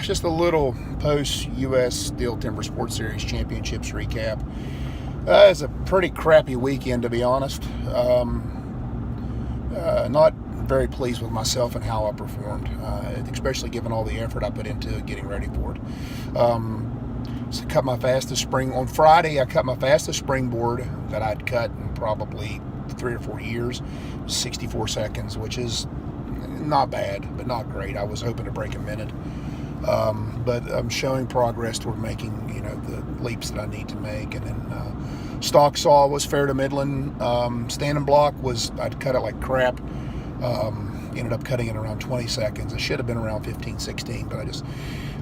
Just a little post-U.S. Stihl Timbersports Series Championships recap. It's a pretty crappy weekend, to be honest. Not very pleased with myself and how I performed, especially given all the effort I put into getting ready for it. So cut my fastest spring on Friday. I cut my fastest springboard that I'd cut in probably 3 or 4 years, 64 seconds, which is not bad, but not great. I was hoping to break a minute. But I'm showing progress toward making, the leaps that I need to make. And then stock saw was fair to middling. Standing block I'd cut it like crap. Ended up cutting it around 20 seconds. It should have been around 15, 16, but I just,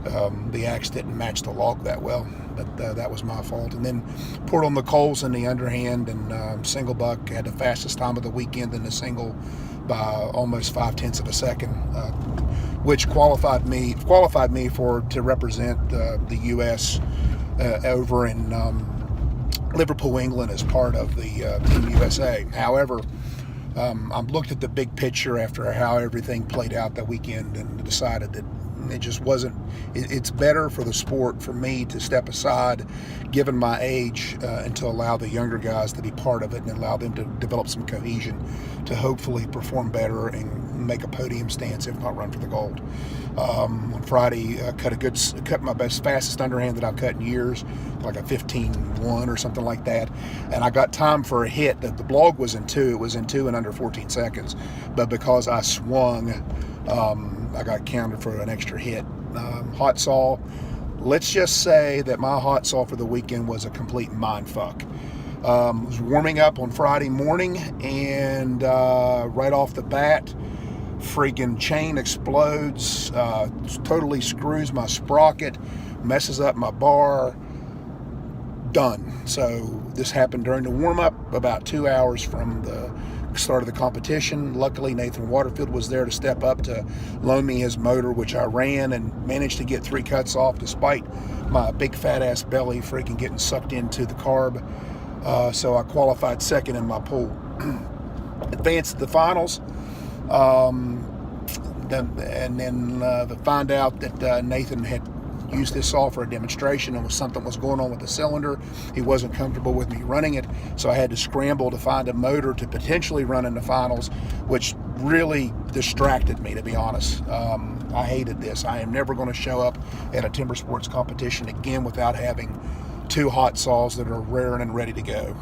the axe didn't match the log that well. But that was my fault. And then poured on the coals in the underhand, and single buck had the fastest time of the weekend in the single by almost 0.5 of a second, which qualified me to represent the U.S. Over in Liverpool, England, as part of the Team USA. However, I looked at the big picture after how everything played out that weekend and decided that it just wasn't. It's better for the sport for me to step aside, given my age, and to allow the younger guys to be part of it and allow them to develop some cohesion to hopefully perform better and make a podium stance, if not run for the gold. On Friday, I cut my fastest underhand that I've cut in years, like a 15-1 or something like that. And I got time for a hit. The blog was in 2. It was in 2 in under 14 seconds. But because I swung, I got counted for an extra hit. Hot saw. Let's just say that my hot saw for the weekend was a complete mind fuck. Was warming up on Friday morning, and right off the bat, freaking chain explodes, totally screws my sprocket, messes up my bar. Done. So this happened during the warm-up, about 2 hours from the start of the competition. Luckily, Nathan Waterfield was there to step up to loan me his motor, which I ran and managed to get 3 cuts off despite my big fat ass belly freaking getting sucked into the carb. So I qualified second in my pool. Advanced to the finals. And then find out that Nathan had used this saw for a demonstration, and something was going on with the cylinder. He wasn't comfortable with me running it, so I had to scramble to find a motor to potentially run in the finals, which really distracted me, to be honest. I hated this. I am never going to show up at a Timbersports competition again without having 2 hot saws that are raring and ready to go.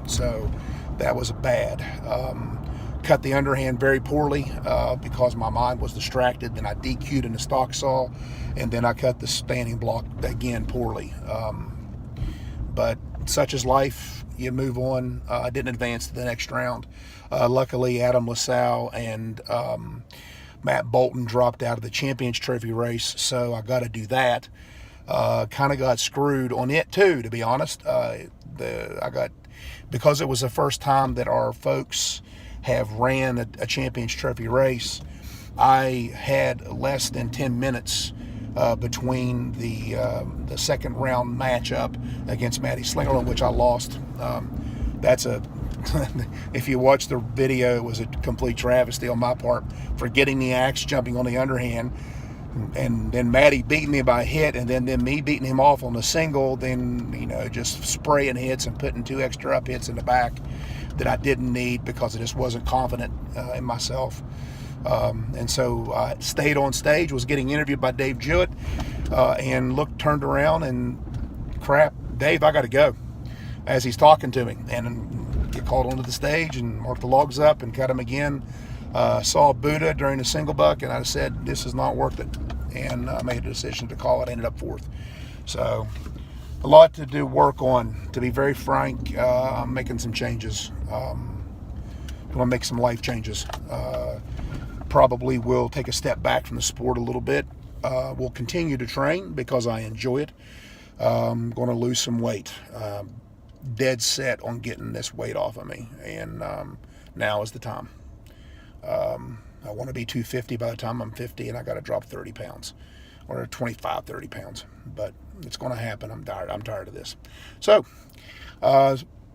So that was bad. Cut the underhand very poorly because my mind was distracted. Then I DQ'd in the stock saw, and then I cut the standing block again poorly. But such is life. You move on. I didn't advance to the next round. Luckily, Adam LaSalle and Matt Bolton dropped out of the Champions Trophy race, so I got to do that. Kind of got screwed on it too, to be honest. Because it was the first time that our folks have ran a Champions Trophy race, I had less than 10 minutes between the second round matchup against Matty Slingerland, which I lost. If you watch the video, it was a complete travesty on my part for getting the axe, jumping on the underhand, and then Matty beating me by a hit, and then me beating him off on the single, then just spraying hits and putting 2 extra up hits in the back that I didn't need because I just wasn't confident in myself. And so I stayed on stage, was getting interviewed by Dave Jewett, and turned around and, crap, Dave, I got to go, as he's talking to me. And get called onto the stage and mark the logs up and cut him again. Saw Buddha during the single buck, and I said, this is not worth it. And I made a decision to call it. I ended up 4th. So a lot to do work on. To be very frank, I'm making some changes. I'm going to make some life changes. Probably will take a step back from the sport a little bit. Will continue to train because I enjoy it. I'm going to lose some weight. Dead set on getting this weight off of me. And now is the time. I want to be 250 by the time I'm 50, and I got to drop 30 pounds or 25, 30 pounds. But it's going to happen. I'm tired of this. So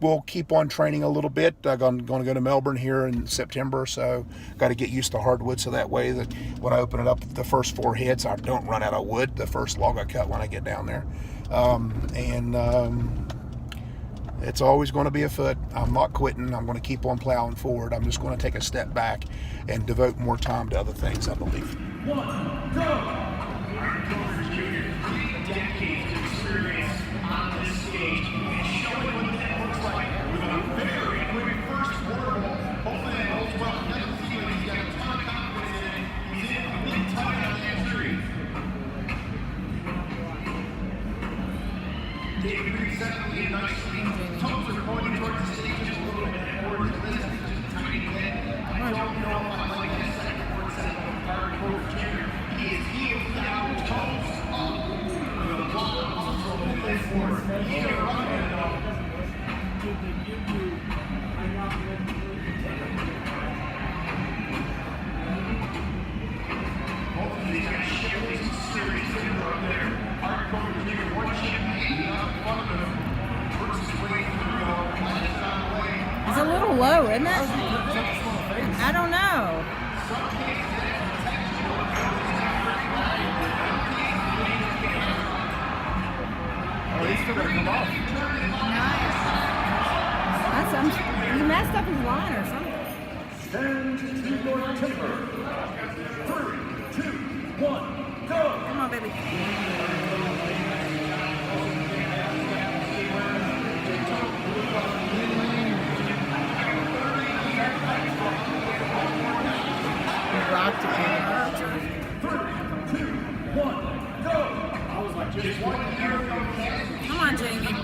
we'll keep on training a little bit. I'm going to go to Melbourne here in September, so got to get used to hardwood, so that way that when I open it up, the first 4 heads, I don't run out of wood the first log I cut when I get down there. It's always going to be afoot. I'm not quitting. I'm going to keep on plowing forward. I'm just going to take a step back and devote more time to other things, I believe. 1, go! Decades of experience on this stage and showing what that looks like with a very quick first portable. Hopefully that holds well. You can see when he's got a ton of confidence in it. He's in a big time on that tree. David Reed secondly and nicely. Toes are pointing towards the stage just a little bit. Forward to this, just a tiny bit. I don't know if I like that second forward set of the guard over Junior. He is heels down, toes up. It's a little low, isn't it? I don't know. He's still gonna come off. Nice. That's you messed up his line or something. Stand to your timber. 3, 2, 1, go! Come on, baby. You rocked it. 3, 2, 1, go! Just one Come on, Jamie. Come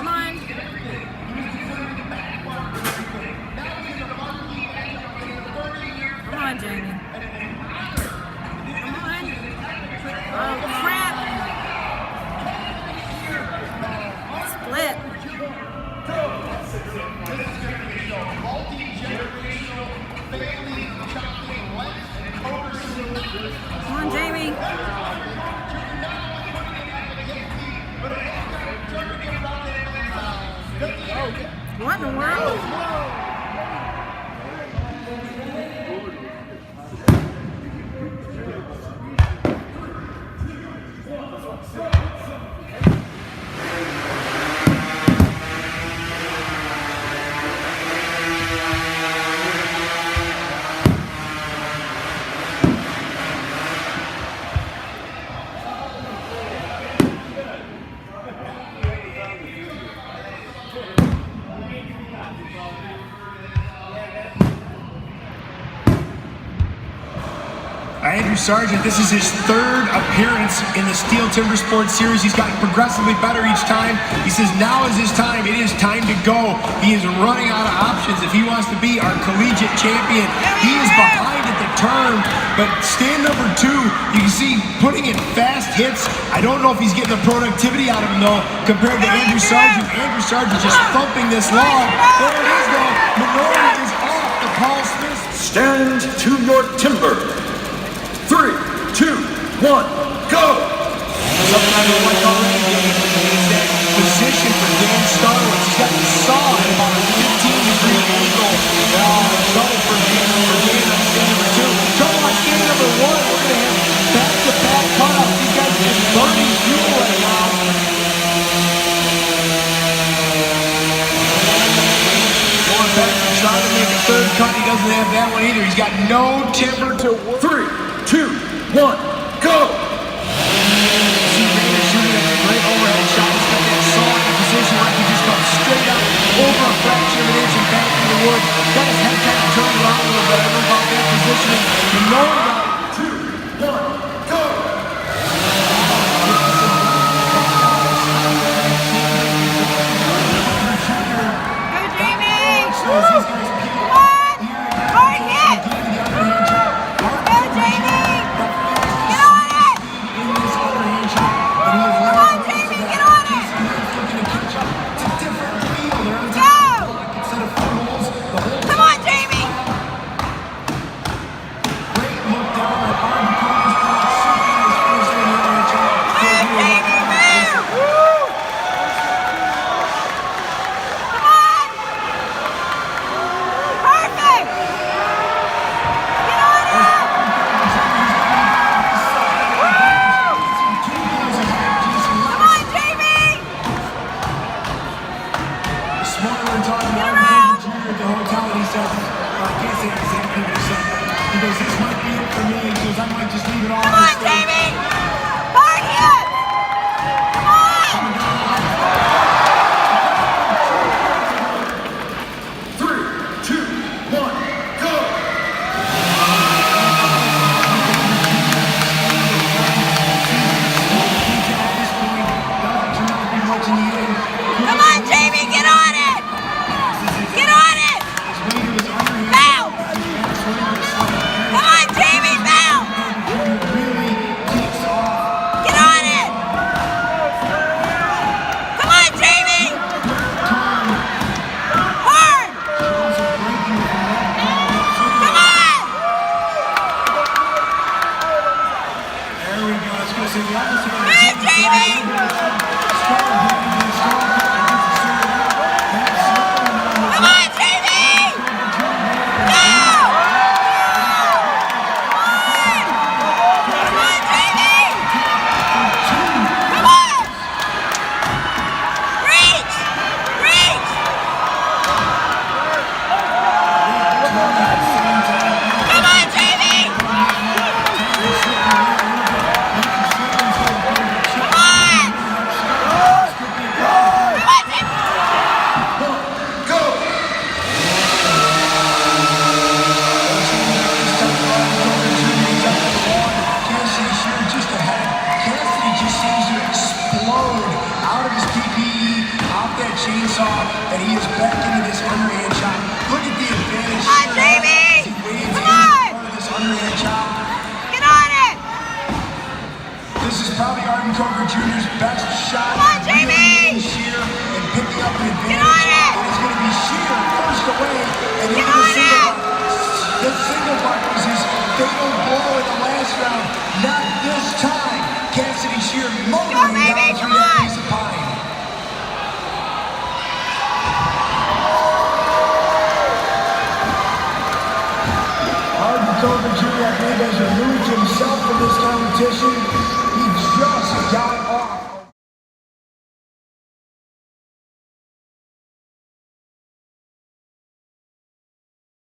on. Come on, Jamie. Come on. Oh, crap. Split. Multi-generational family chopping lengths and covers. Come on, Jamie. What in the world? Andrew Sargent, this is his 3rd appearance in the Stihl Timbersports series. He's gotten progressively better each time. He says now is his time. It is time to go. He is running out of options if he wants to be our collegiate champion. He is behind at the turn, but stand number 2, you can see putting in fast hits. I don't know if he's getting the productivity out of him though, compared to Andrew Sargent. Andrew Sargent just thumping this log. There it is though. Minori is off the Paul Smith. Stand to your timber. 3, 2, 1, go! Something I don't like already is that position for Dan Starwitz. He's got the saw at about a 15-degree angle. Trouble for Dan on stand number 2. Trouble on stand number 1. We're going to have back-to-back cutoffs. These guys are just burning fuel right now. Going back and trying to make a 3rd cut. He doesn't have that one either. He's got no timber to work. 3, 2, 1, go! See Rader shooting a great overhead shot. He's got that saw in a position where he can just come straight up over a fraction of an inch and back into the wood. Got his head kind of turned around a little bit. I don't know about that positioning. And no one got 2, 1, go! Go, Jamie! Come on! Hard hit! Go, Jamie! Get on it! Come on, Jamie! Get on it! Go! Come on, Jamie! and he is back into this underhand chop. Look at the advantage. Come on, Jamie! Come on! This underhand chop. Get on it! This is probably Arden Coker Jr.'s best shot. Come on, Jamie! Sheer and picking up an advantage. Get on it! And it's going to be Sheer first away. And Get into on it! the single buck was his fatal blow in the last round. Not this time. Cassidy Sheer motoring baby, down come through that on! piece of pine. Arden Coker Jr., I believe, has removed himself from this competition.